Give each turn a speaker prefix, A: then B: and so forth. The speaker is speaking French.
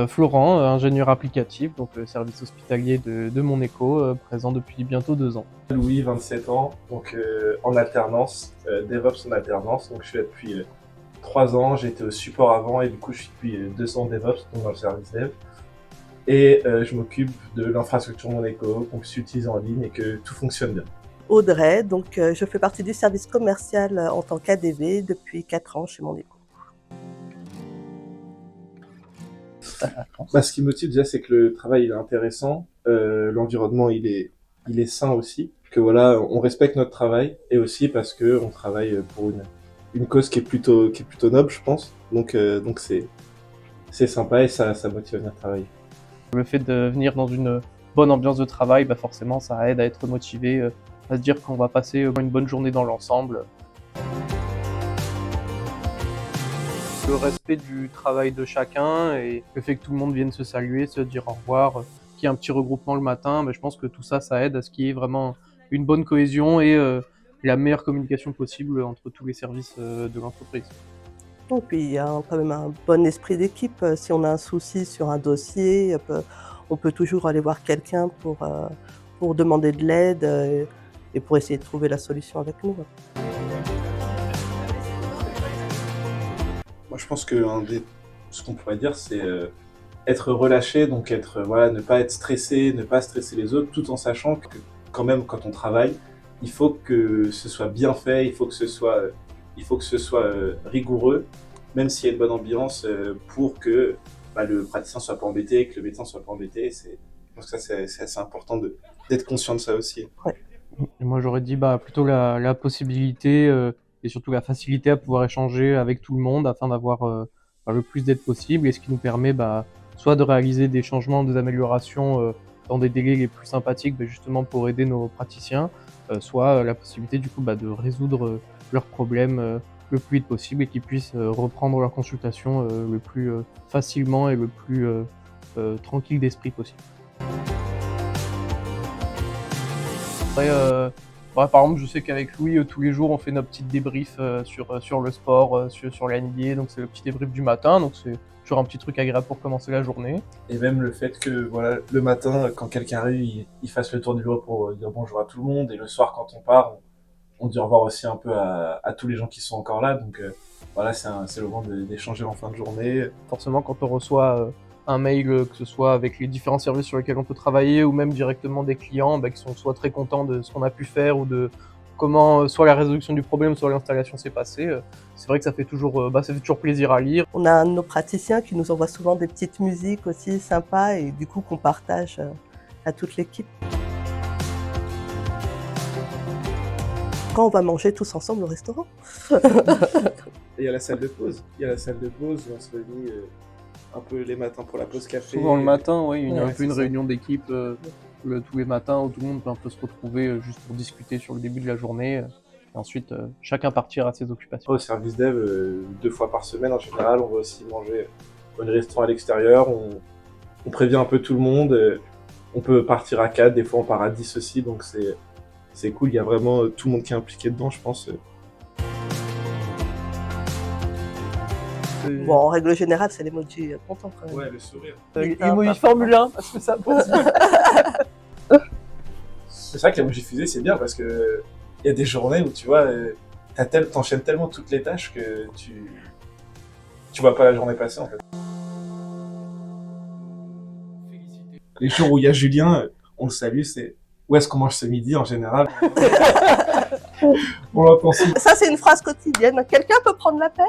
A: Florent, ingénieur applicatif, donc le service hospitalier de mon éco, présent depuis bientôt 2 ans.
B: Louis, 27 ans, donc en alternance, DevOps en alternance. Donc je suis là depuis 3 ans, j'étais au support avant et du coup je suis depuis 2 ans DevOps, donc dans le service Dev. Et je m'occupe de l'infrastructure de mon éco, qu'on puisse utiliser en ligne et que tout fonctionne bien.
C: Audrey, donc je fais partie du service commercial en tant qu'ADV depuis 4 ans chez mon éco.
B: Ce qui me motive déjà, c'est que le travail il est intéressant, l'environnement il est sain aussi, que voilà, on respecte notre travail et aussi parce que on travaille pour une cause qui est plutôt noble, je pense. Donc c'est sympa et ça motive à venir travailler.
A: Le fait de venir dans une bonne ambiance de travail, forcément ça aide à être motivé, à se dire qu'on va passer une bonne journée dans l'ensemble. Le respect du travail de chacun et le fait que tout le monde vienne se saluer, se dire au revoir, qu'il y ait un petit regroupement le matin, je pense que tout ça, ça aide à ce qu'il y ait vraiment une bonne cohésion et la meilleure communication possible entre tous les services de l'entreprise.
C: Et puis il y a quand même un bon esprit d'équipe. Si on a un souci sur un dossier, on peut toujours aller voir quelqu'un pour demander de l'aide et pour essayer de trouver la solution avec nous.
B: Moi, je pense que ce qu'on pourrait dire, c'est être relâché, donc voilà, ne pas être stressé, ne pas stresser les autres, tout en sachant que quand même, quand on travaille, il faut que ce soit bien fait, il faut que ce soit rigoureux, même s'il y a une bonne ambiance, pour que le praticien soit pas embêté, que le médecin soit pas embêté. Je pense que ça, c'est assez important d'être conscient de ça aussi.
C: Ouais.
A: Et moi j'aurais dit plutôt la possibilité et surtout la facilité à pouvoir échanger avec tout le monde afin d'avoir le plus d'aide possible, et ce qui nous permet soit de réaliser des changements, des améliorations dans des délais les plus sympathiques, justement pour aider nos praticiens, soit la possibilité du coup de résoudre leurs problèmes le plus vite possible et qu'ils puissent reprendre leur consultation le plus facilement et le plus tranquille d'esprit possible. Après, par exemple, je sais qu'avec Louis, tous les jours, on fait nos petites débriefs sur le sport, sur la NBA, donc c'est le petit débrief du matin, donc c'est toujours un petit truc agréable pour commencer la journée.
B: Et même le fait que voilà, le matin, quand quelqu'un arrive, il fasse le tour du bureau pour dire bonjour à tout le monde, et le soir, quand on part, on dit au revoir aussi un peu à tous les gens qui sont encore là. Donc voilà, c'est le moment d'échanger en fin de journée.
A: Forcément, quand on reçoit un mail, que ce soit avec les différents services sur lesquels on peut travailler ou même directement des clients qui sont soit très contents de ce qu'on a pu faire ou de comment soit la résolution du problème, soit l'installation s'est passée, c'est vrai que ça fait toujours plaisir à lire.
C: On a un de nos praticiens qui nous envoie souvent des petites musiques aussi sympas et du coup qu'on partage à toute l'équipe. Quand on va manger tous ensemble au restaurant.
B: Et il y a la salle de pause. Il y a la salle de pause où on se réunit un peu les matins pour la pause café.
A: Souvent le matin, oui, il y a un peu une
B: c'est ça.
A: réunion d'équipe tous les matins où tout le monde peut un peu se retrouver juste pour discuter sur le début de la journée. Et ensuite, chacun partir à ses occupations.
B: Au service dev, 2 fois par semaine en général, on va aussi manger au restaurant à l'extérieur. On prévient un peu tout le monde. On peut partir à 4, des fois on part à 10 aussi, donc c'est cool. Il y a vraiment tout le monde qui est impliqué dedans, je pense.
C: Bon, en règle générale, c'est l'emoji content quand même.
B: Ouais, le sourire.
A: Emoji Formule 1, parce que ça passe.
B: C'est vrai que l'emoji fusée, c'est bien parce que il y a des journées où tu vois, t'enchaînes tellement toutes les tâches que tu vois pas la journée passer en fait. Les jours où il y a Julien, on le salue, c'est où est-ce qu'on mange ce midi en général. On l'entend souvent.
C: Ça, c'est une phrase quotidienne. Quelqu'un peut prendre l'appel?